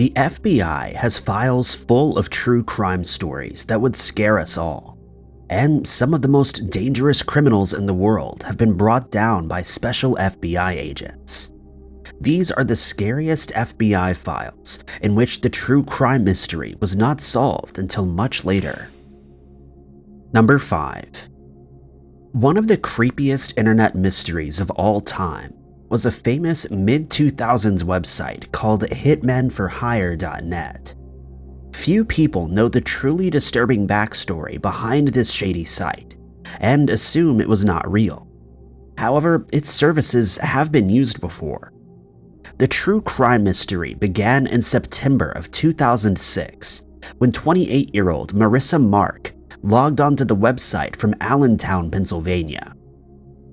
The FBI has files full of true crime stories that would scare us all, and some of the most dangerous criminals in the world have been brought down by special FBI agents. These are the scariest FBI files in which the true crime mystery was not solved until much later. Number 5. One of the creepiest internet mysteries of all time was a famous mid-2000s website called hitmenforhire.net. Few people know the truly disturbing backstory behind this shady site, and assume it was not real. However, its services have been used before. The true crime mystery began in September of 2006, when 28-year-old Marissa Mark logged onto the website from Allentown, Pennsylvania.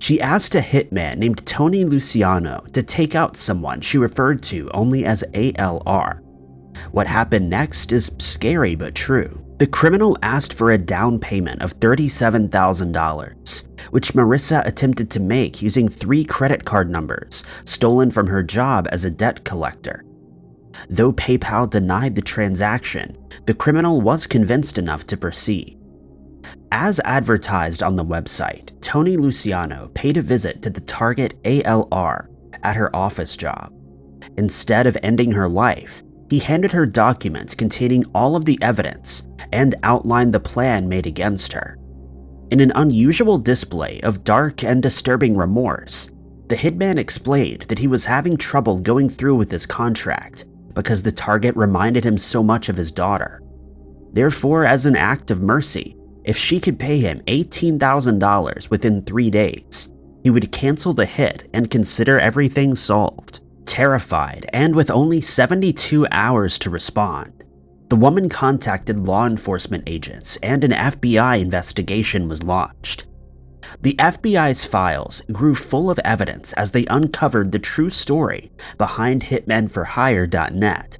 She asked a hitman named Tony Luciano to take out someone she referred to only as ALR. What happened next is scary but true. The criminal asked for a down payment of $37,000, which Marissa attempted to make using 3 credit card numbers stolen from her job as a debt collector. Though PayPal denied the transaction, the criminal was convinced enough to proceed. As advertised on the website, Tony Luciano paid a visit to the target ALR at her office job. Instead of ending her life, he handed her documents containing all of the evidence and outlined the plan made against her. In an unusual display of dark and disturbing remorse, the hitman explained that he was having trouble going through with his contract because the target reminded him so much of his daughter. Therefore, as an act of mercy, if she could pay him $18,000 within 3 days, he would cancel the hit and consider everything solved. Terrified and with only 72 hours to respond, the woman contacted law enforcement agents and an FBI investigation was launched. The FBI's files grew full of evidence as they uncovered the true story behind hitmenforhire.net,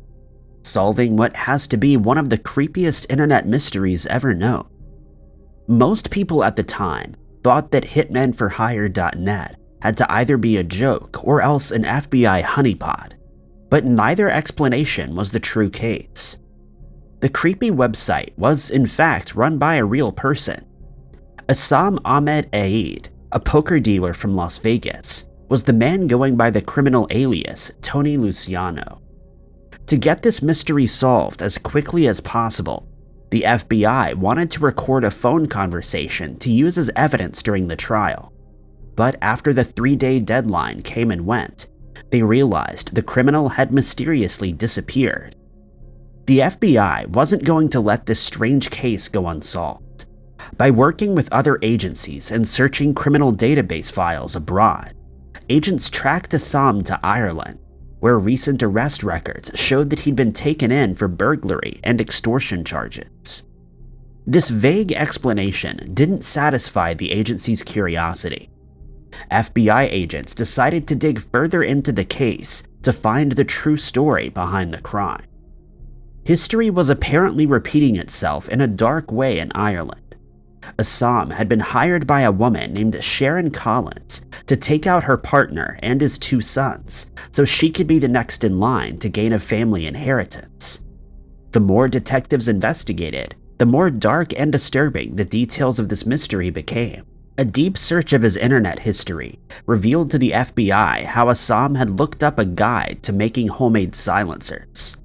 solving what has to be one of the creepiest internet mysteries ever known. Most people at the time thought that hitmenforhire.net had to either be a joke or else an FBI honeypot, but neither explanation was the true case. The creepy website was in fact run by a real person. Assam Ahmed Aid, a poker dealer from Las Vegas, was the man going by the criminal alias Tony Luciano. To get this mystery solved as quickly as possible, the FBI wanted to record a phone conversation to use as evidence during the trial. But after the 3-day deadline came and went, they realized the criminal had mysteriously disappeared. The FBI wasn't going to let this strange case go unsolved. By working with other agencies and searching criminal database files abroad, agents tracked Assam to Ireland, where recent arrest records showed that he'd been taken in for burglary and extortion charges. This vague explanation didn't satisfy the agency's curiosity. FBI agents decided to dig further into the case to find the true story behind the crime. History was apparently repeating itself in a dark way in Ireland. Assam had been hired by a woman named Sharon Collins to take out her partner and his 2 sons so she could be the next in line to gain a family inheritance. The more detectives investigated, the more dark and disturbing the details of this mystery became. A deep search of his internet history revealed to the FBI how Assam had looked up a guide to making homemade silencers.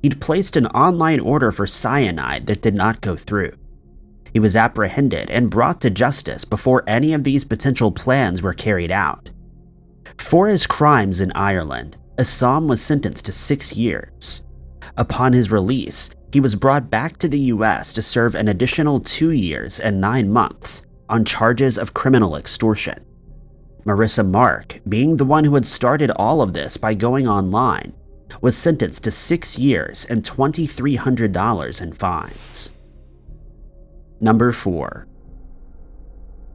He'd placed an online order for cyanide that did not go through. He was apprehended and brought to justice before any of these potential plans were carried out. For his crimes in Ireland, Assam was sentenced to 6 years. Upon his release, he was brought back to the US to serve an additional 2 years and 9 months on charges of criminal extortion. Marissa Mark, being the one who had started all of this by going online, was sentenced to 6 years and $2,300 in fines. Number 4.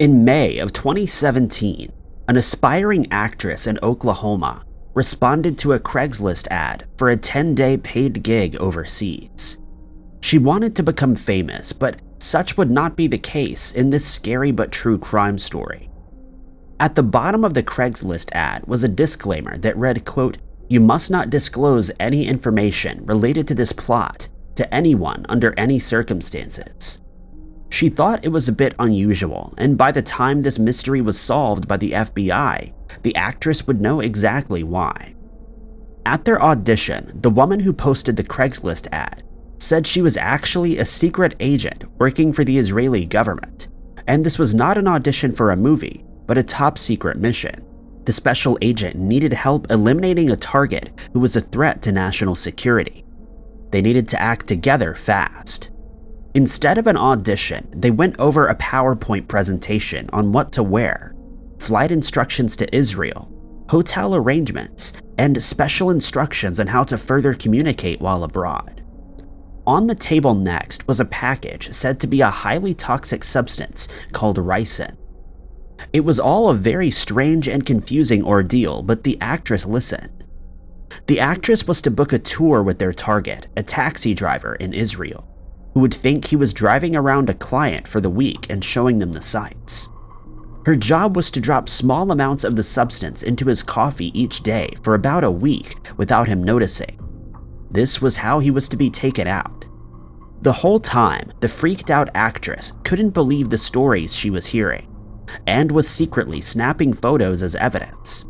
In May of 2017, an aspiring actress in Oklahoma responded to a Craigslist ad for a 10-day paid gig overseas. She wanted to become famous, but such would not be the case in this scary but true crime story. At the bottom of the Craigslist ad was a disclaimer that read, quote, You must not disclose any information related to this plot to anyone under any circumstances. She thought it was a bit unusual, and by the time this mystery was solved by the FBI, the actress would know exactly why. At their audition, the woman who posted the Craigslist ad said she was actually a secret agent working for the Israeli government, and this was not an audition for a movie, but a top-secret mission. The special agent needed help eliminating a target who was a threat to national security. They needed to act together fast. Instead of an audition, they went over a PowerPoint presentation on what to wear, flight instructions to Israel, hotel arrangements, and special instructions on how to further communicate while abroad. On the table next was a package said to be a highly toxic substance called ricin. It was all a very strange and confusing ordeal, but the actress listened. The actress was to book a tour with their target, a taxi driver in Israel, who would think he was driving around a client for the week and showing them the sights. Her job was to drop small amounts of the substance into his coffee each day for about a week without him noticing. This was how he was to be taken out. The whole time, the freaked out actress couldn't believe the stories she was hearing, and was secretly snapping photos as evidence.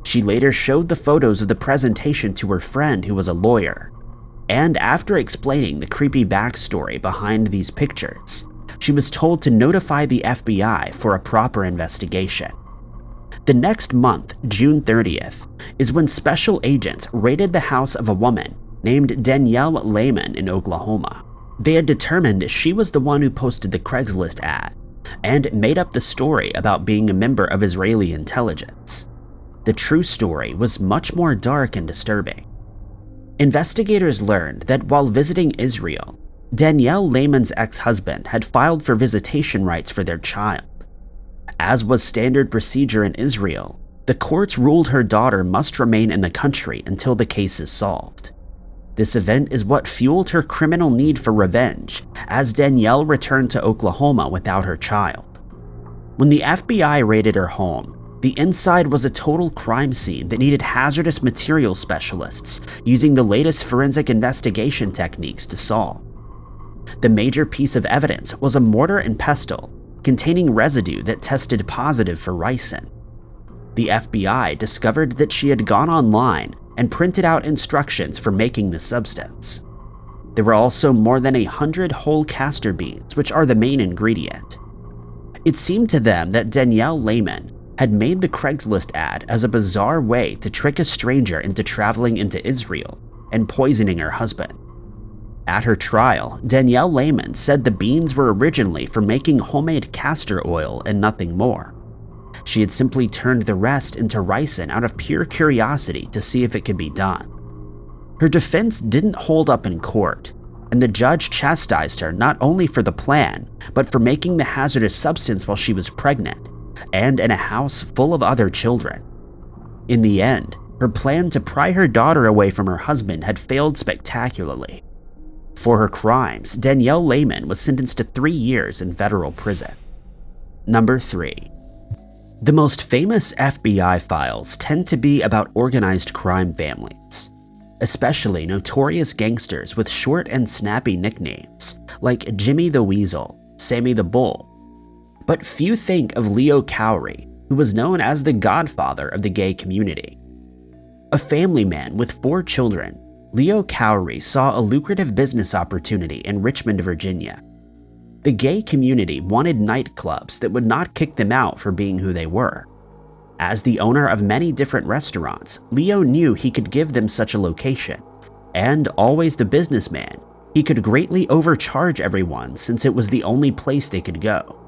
She later showed the photos of the presentation to her friend who was a lawyer, and after explaining the creepy backstory behind these pictures, she was told to notify the FBI for a proper investigation. The next month, June 30th, is when special agents raided the house of a woman named Danielle Lehman in Oklahoma. They had determined she was the one who posted the Craigslist ad and made up the story about being a member of Israeli intelligence. The true story was much more dark and disturbing. Investigators learned that while visiting Israel, Danielle Lehman's ex-husband had filed for visitation rights for their child. As was standard procedure in Israel, the courts ruled her daughter must remain in the country until the case is solved. This event is what fueled her criminal need for revenge, as Danielle returned to Oklahoma without her child. When the FBI raided her home, the inside was a total crime scene that needed hazardous material specialists using the latest forensic investigation techniques to solve. The major piece of evidence was a mortar and pestle containing residue that tested positive for ricin. The FBI discovered that she had gone online and printed out instructions for making the substance. There were also more than 100 whole castor beans, which are the main ingredient. It seemed to them that Danielle Lehman had made the Craigslist ad as a bizarre way to trick a stranger into traveling into Israel and poisoning her husband. At her trial, Danielle Lehman said the beans were originally for making homemade castor oil and nothing more. She had simply turned the rest into ricin out of pure curiosity to see if it could be done. Her defense didn't hold up in court, and the judge chastised her not only for the plan, but for making the hazardous substance while she was pregnant and in a house full of other children. In the end, her plan to pry her daughter away from her husband had failed spectacularly. For her crimes, Danielle Lehman was sentenced to 3 years in federal prison. Number 3. The most famous FBI files tend to be about organized crime families, especially notorious gangsters with short and snappy nicknames like Jimmy the Weasel, Sammy the Bull. But few think of Leo Cowrie, who was known as the Godfather of the gay community. A family man with 4 children, Leo Cowrie saw a lucrative business opportunity in Richmond, Virginia. The gay community wanted nightclubs that would not kick them out for being who they were. As the owner of many different restaurants, Leo knew he could give them such a location, and always the businessman, he could greatly overcharge everyone since it was the only place they could go.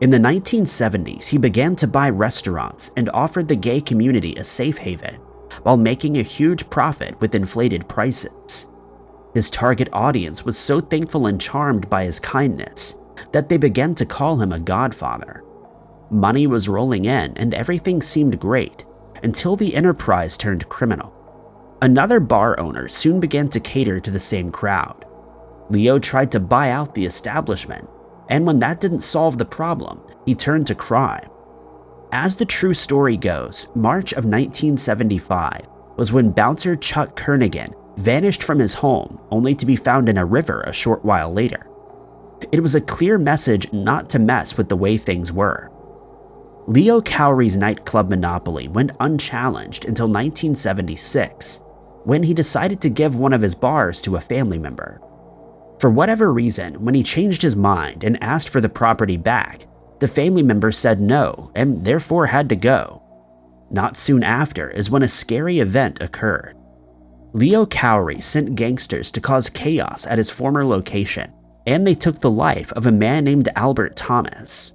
In the 1970s, he began to buy restaurants and offered the gay community a safe haven, while making a huge profit with inflated prices. His target audience was so thankful and charmed by his kindness that they began to call him a godfather. Money was rolling in and everything seemed great, until the enterprise turned criminal. Another bar owner soon began to cater to the same crowd. Leo tried to buy out the establishment, and when that didn't solve the problem, he turned to crime. As the true story goes, March of 1975, was when bouncer Chuck Kernigan vanished from his home only to be found in a river a short while later. It was a clear message not to mess with the way things were. Leo Cowrey's nightclub monopoly went unchallenged until 1976, when he decided to give one of his bars to a family member. For whatever reason, when he changed his mind and asked for the property back, the family member said no and therefore had to go. Not soon after is when a scary event occurred. Leo Cowrey sent gangsters to cause chaos at his former location, and they took the life of a man named Albert Thomas.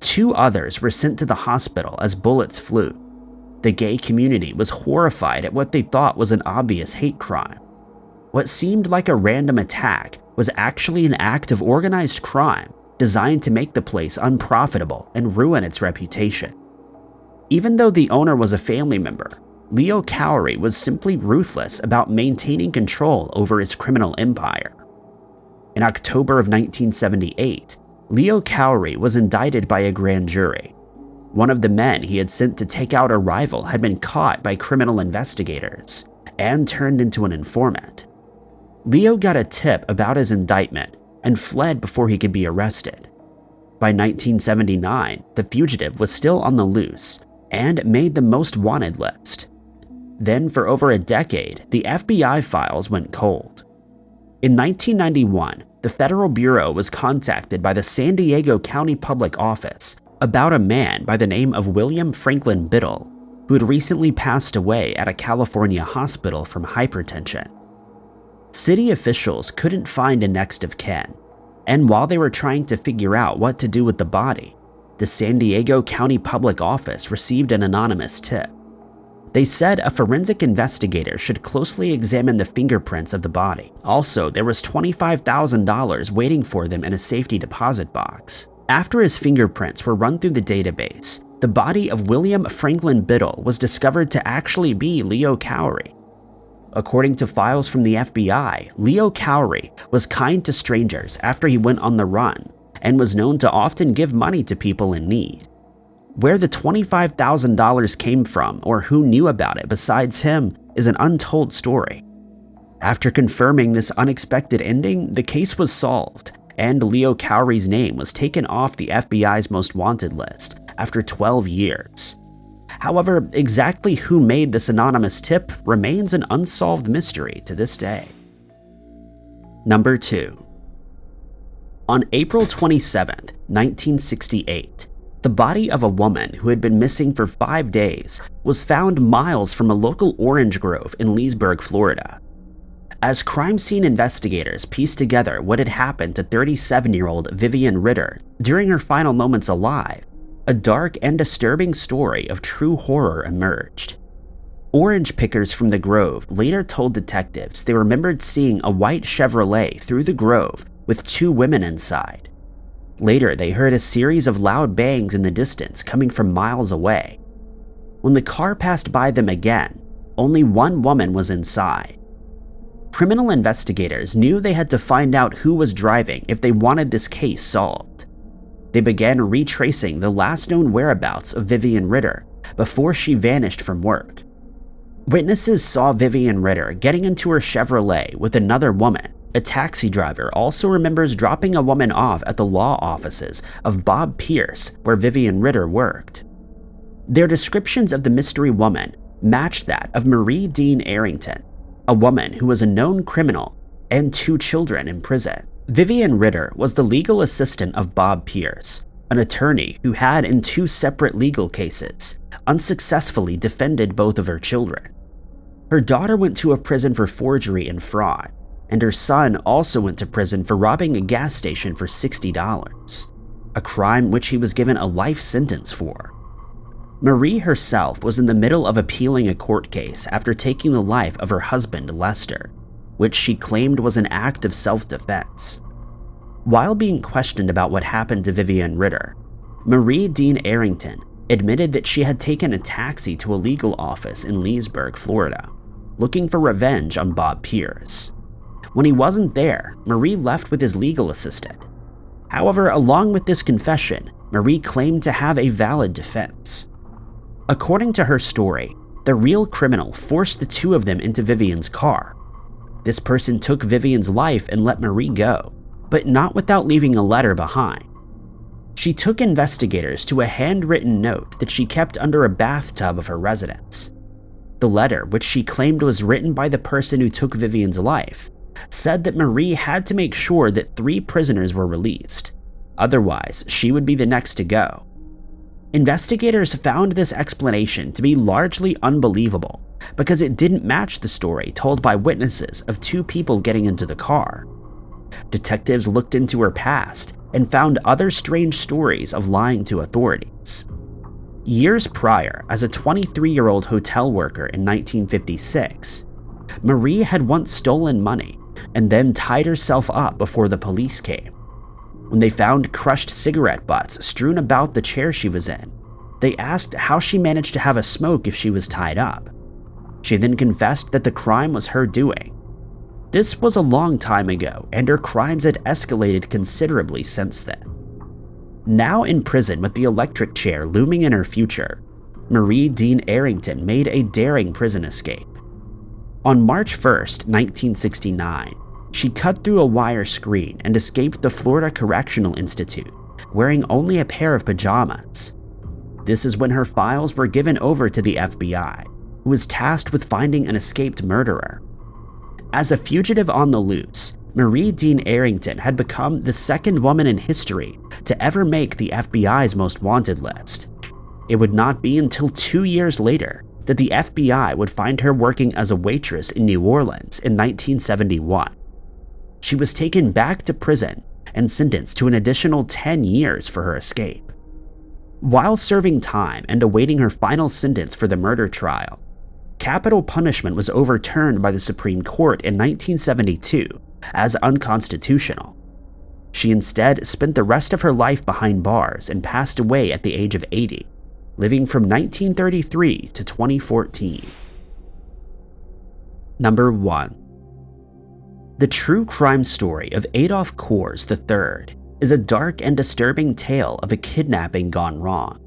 2 others were sent to the hospital as bullets flew. The gay community was horrified at what they thought was an obvious hate crime. What seemed like a random attack was actually an act of organized crime designed to make the place unprofitable and ruin its reputation. Even though the owner was a family member, Leo Cowrey was simply ruthless about maintaining control over his criminal empire. In October of 1978, Leo Cowrey was indicted by a grand jury. One of the men he had sent to take out a rival had been caught by criminal investigators and turned into an informant. Leo got a tip about his indictment and fled before he could be arrested. By 1979, the fugitive was still on the loose and made the most wanted list. Then, for over a decade, the FBI files went cold. In 1991, the Federal Bureau was contacted by the San Diego County Public Office about a man by the name of William Franklin Biddle, who had recently passed away at a California hospital from hypertension. City officials couldn't find a next of kin, and while they were trying to figure out what to do with the body, the San Diego County Public Office received an anonymous tip. They said a forensic investigator should closely examine the fingerprints of the body. Also, there was $25,000 waiting for them in a safety deposit box. After his fingerprints were run through the database, the body of William Franklin Biddle was discovered to actually be Leo Cowrey. According to files from the FBI, Leo Cowrey was kind to strangers after he went on the run and was known to often give money to people in need. Where the $25,000 came from or who knew about it besides him is an untold story. After confirming this unexpected ending, the case was solved, and Leo Cowrey's name was taken off the FBI's most wanted list after 12 years. However, exactly who made this anonymous tip remains an unsolved mystery to this day. Number 2. On April 27, 1968, the body of a woman who had been missing for 5 days was found miles from a local orange grove in Leesburg, Florida. As crime scene investigators pieced together what had happened to 37-year-old Vivian Ritter during her final moments alive, a dark and disturbing story of true horror emerged. Orange pickers from the grove later told detectives they remembered seeing a white Chevrolet through the grove with 2 women inside. Later, they heard a series of loud bangs in the distance coming from miles away. When the car passed by them again, only 1 woman was inside. Criminal investigators knew they had to find out who was driving if they wanted this case solved. They began retracing the last known whereabouts of Vivian Ritter before she vanished from work. Witnesses saw Vivian Ritter getting into her Chevrolet with another woman. A taxi driver also remembers dropping a woman off at the law offices of Bob Pierce, where Vivian Ritter worked. Their descriptions of the mystery woman matched that of Marie Dean Arrington, a woman who was a known criminal and 2 children in prison. Vivian Ritter was the legal assistant of Bob Pierce, an attorney who had, in 2 separate legal cases, unsuccessfully defended both of her children. Her daughter went to a prison for forgery and fraud, and her son also went to prison for robbing a gas station for $60, a crime which he was given a life sentence for. Marie herself was in the middle of appealing a court case after taking the life of her husband, Lester, which she claimed was an act of self-defense. While being questioned about what happened to Vivian Ritter, Marie Dean Arrington admitted that she had taken a taxi to a legal office in Leesburg, Florida, looking for revenge on Bob Pierce. When he wasn't there, Marie left with his legal assistant. However, along with this confession, Marie claimed to have a valid defense. According to her story, The real criminal forced the two of them into Vivian's car. This person took Vivian's life and let Marie go, but not without leaving a letter behind. She took investigators to a handwritten note that she kept under a bathtub of her residence. The letter, which she claimed was written by the person who took Vivian's life, said that Marie had to make sure that 3 prisoners were released. Otherwise, she would be the next to go. Investigators found this explanation to be largely unbelievable because it didn't match the story told by witnesses of 2 people getting into the car. Detectives looked into her past and found other strange stories of lying to authorities. Years prior, as a 23-year-old hotel worker in 1956, Marie had once stolen money and then tied herself up before the police came. When they found crushed cigarette butts strewn about the chair she was in, they asked how she managed to have a smoke if she was tied up. She then confessed that the crime was her doing. This was a long time ago, and her crimes had escalated considerably since then. Now in prison with the electric chair looming in her future, Marie Dean Arrington made a daring prison escape. On March 1st, 1969, she cut through a wire screen and escaped the Florida Correctional Institute, wearing only a pair of pajamas. This is when her files were given over to the FBI, who was tasked with finding an escaped murderer. As a fugitive on the loose, Marie Dean Arrington had become the second woman in history to ever make the FBI's most wanted list. It would not be until 2 years later that the FBI would find her working as a waitress in New Orleans in 1971. She was taken back to prison and sentenced to an additional 10 years for her escape. While serving time and awaiting her final sentence for the murder trial, capital punishment was overturned by the Supreme Court in 1972 as unconstitutional. She instead spent the rest of her life behind bars and passed away at the age of 80, living from 1933 to 2014. Number 1. The true crime story of Adolf Coors III is a dark and disturbing tale of a kidnapping gone wrong.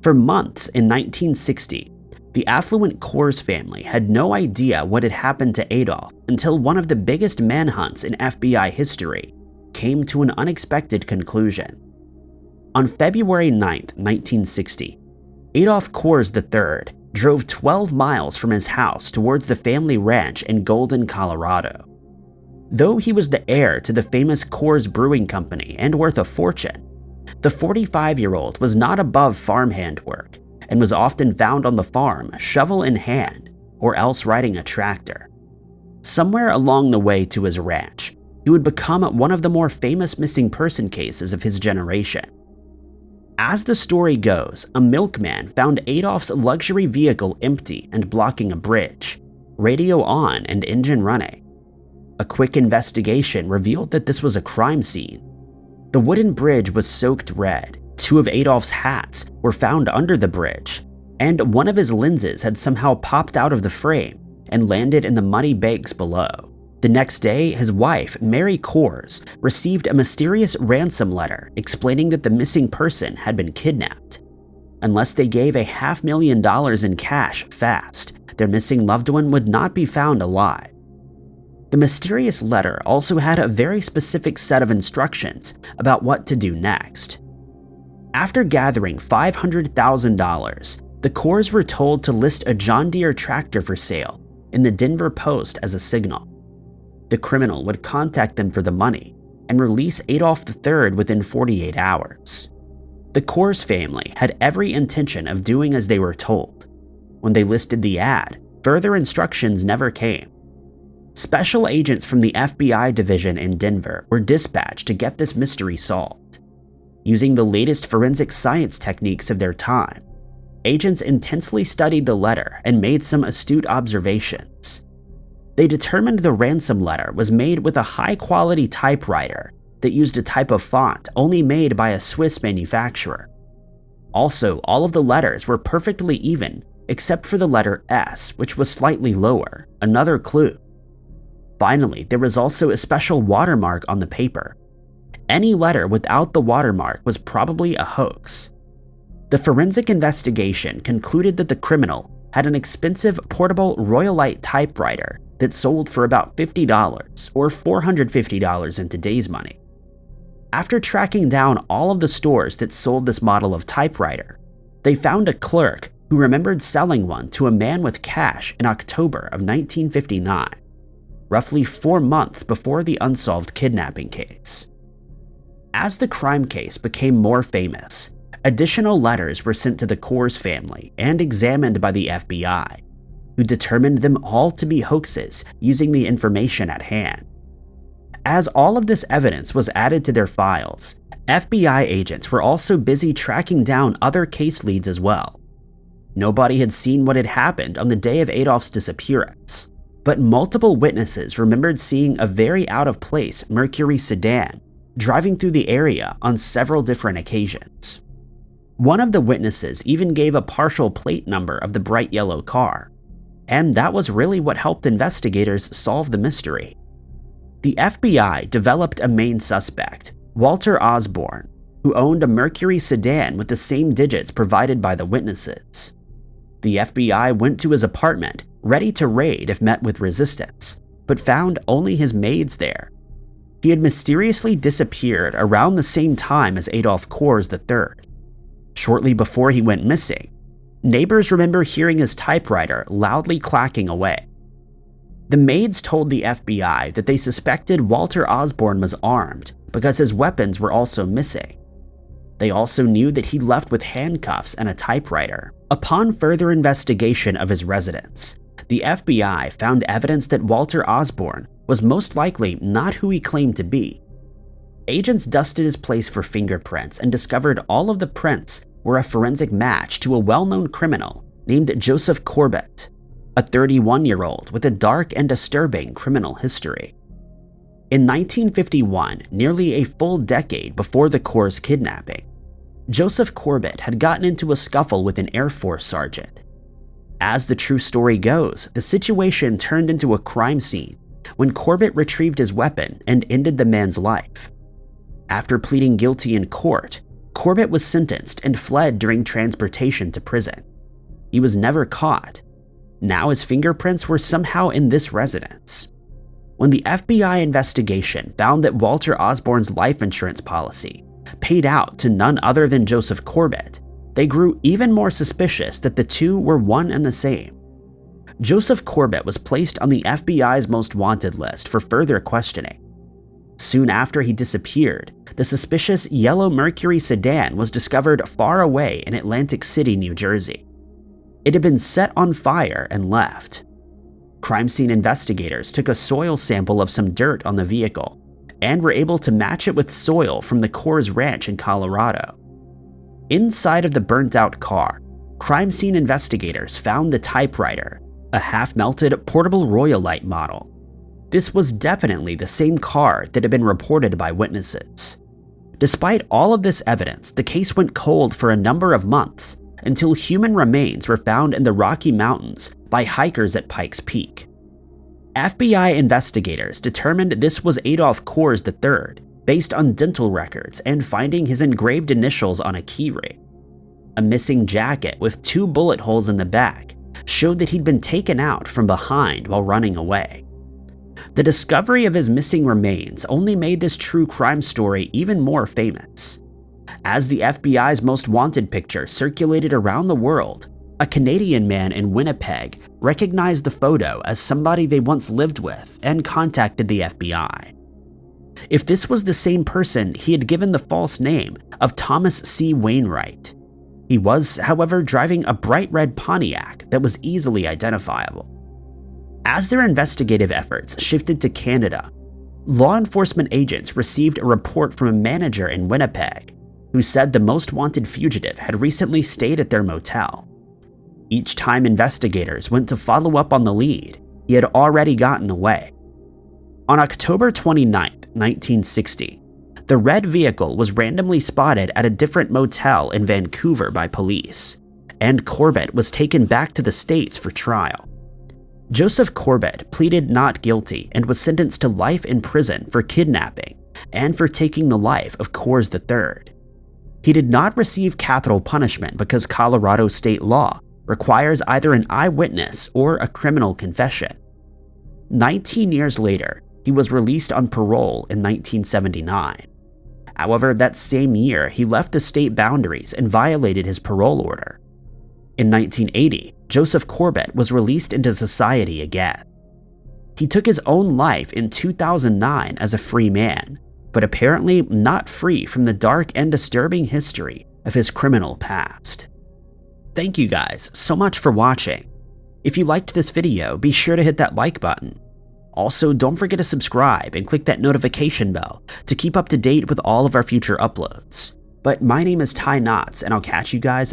For months in 1960, the affluent Coors family had no idea what had happened to Adolf until one of the biggest manhunts in FBI history came to an unexpected conclusion. On February 9, 1960, Adolf Coors III drove 12 miles from his house towards the family ranch in Golden, Colorado. Though he was the heir to the famous Coors Brewing Company and worth a fortune, the 45-year-old was not above farmhand work and was often found on the farm, shovel in hand, or else riding a tractor. Somewhere along the way to his ranch, he would become one of the more famous missing person cases of his generation. As the story goes, a milkman found Adolf's luxury vehicle empty and blocking a bridge, radio on and engine running. A quick investigation revealed that this was a crime scene. The wooden bridge was soaked red, 2 of Adolf's hats were found under the bridge, and one of his lenses had somehow popped out of the frame and landed in the muddy banks below. The next day, his wife, Mary Coors, received a mysterious ransom letter explaining that the missing person had been kidnapped. Unless they gave $500,000 in cash fast, their missing loved one would not be found alive. The mysterious letter also had a very specific set of instructions about what to do next. After gathering $500,000, the Coors were told to list a John Deere tractor for sale in the Denver Post as a signal. The criminal would contact them for the money and release Adolf III within 48 hours. The Coors family had every intention of doing as they were told. When they listed the ad, further instructions never came. Special agents from the FBI division in Denver were dispatched to get this mystery solved. Using the latest forensic science techniques of their time, agents intensely studied the letter and made some astute observations. They determined the ransom letter was made with a high-quality typewriter that used a type of font only made by a Swiss manufacturer. Also, all of the letters were perfectly even except for the letter S, which was slightly lower, another clue. Finally, there was also a special watermark on the paper. Any letter without the watermark was probably a hoax. The forensic investigation concluded that the criminal had an expensive portable Royalite typewriter that sold for about $50 or $450 in today's money. After tracking down all of the stores that sold this model of typewriter, they found a clerk who remembered selling one to a man with cash in October of 1959, roughly 4 months before the unsolved kidnapping case. As the crime case became more famous, additional letters were sent to the Coors family and examined by the FBI, who determined them all to be hoaxes using the information at hand. As all of this evidence was added to their files, FBI agents were also busy tracking down other case leads as well. Nobody had seen what had happened on the day of Adolf's disappearance, but multiple witnesses remembered seeing a very out-of-place Mercury sedan driving through the area on several different occasions. One of the witnesses even gave a partial plate number of the bright yellow car, and that was really what helped investigators solve the mystery. The FBI developed a main suspect, Walter Osborne, who owned a Mercury sedan with the same digits provided by the witnesses. The FBI went to his apartment, ready to raid if met with resistance, but found only his maids there. He had mysteriously disappeared around the same time as Adolf Coors III. Shortly before he went missing, neighbors remember hearing his typewriter loudly clacking away. The maids told the FBI that they suspected Walter Osborne was armed because his weapons were also missing. They also knew that he left with handcuffs and a typewriter. Upon further investigation of his residence, the FBI found evidence that Walter Osborne was most likely not who he claimed to be. Agents dusted his place for fingerprints and discovered all of the prints were a forensic match to a well-known criminal named Joseph Corbett, a 31-year-old with a dark and disturbing criminal history. In 1951, nearly a full decade before the Coors kidnapping, Joseph Corbett had gotten into a scuffle with an Air Force sergeant. As the true story goes, the situation turned into a crime scene when Corbett retrieved his weapon and ended the man's life. After pleading guilty in court, Corbett was sentenced and fled during transportation to prison. He was never caught. Now his fingerprints were somehow in this residence. When the FBI investigation found that Walter Osborne's life insurance policy paid out to none other than Joseph Corbett, they grew even more suspicious that the two were one and the same. Joseph Corbett was placed on the FBI's most wanted list for further questioning. Soon after he disappeared, the suspicious yellow Mercury sedan was discovered far away in Atlantic City, New Jersey. It had been set on fire and left. Crime scene investigators took a soil sample of some dirt on the vehicle and were able to match it with soil from the Coors Ranch in Colorado. Inside of the burnt-out car, crime scene investigators found the typewriter, a half-melted portable Royalite model. This was definitely the same car that had been reported by witnesses. Despite all of this evidence, the case went cold for a number of months until human remains were found in the Rocky Mountains by hikers at Pikes Peak. FBI investigators determined this was Adolf Coors III based on dental records and finding his engraved initials on a keyring. A missing jacket with 2 bullet holes in the back showed that he'd been taken out from behind while running away. The discovery of his missing remains only made this true crime story even more famous. As the FBI's most wanted picture circulated around the world, a Canadian man in Winnipeg recognized the photo as somebody they once lived with and contacted the FBI. If this was the same person, he had given the false name of Thomas C. Wainwright. He was, however, driving a bright red Pontiac that was easily identifiable. As their investigative efforts shifted to Canada, law enforcement agents received a report from a manager in Winnipeg who said the most wanted fugitive had recently stayed at their motel. Each time investigators went to follow up on the lead, he had already gotten away. On October 29, 1960, the red vehicle was randomly spotted at a different motel in Vancouver by police, and Corbett was taken back to the States for trial. Joseph Corbett pleaded not guilty and was sentenced to life in prison for kidnapping and for taking the life of Coors III. He did not receive capital punishment because Colorado state law requires either an eyewitness or a criminal confession. 19 years later, he was released on parole in 1979. However, that same year, he left the state boundaries and violated his parole order. In 1980, Joseph Corbett was released into society again. He took his own life in 2009 as a free man, but apparently not free from the dark and disturbing history of his criminal past. Thank you guys so much for watching. If you liked this video, be sure to hit that like button. Also, don't forget to subscribe and click that notification bell to keep up to date with all of our future uploads. But my name is Ty Knotts, and I'll catch you guys in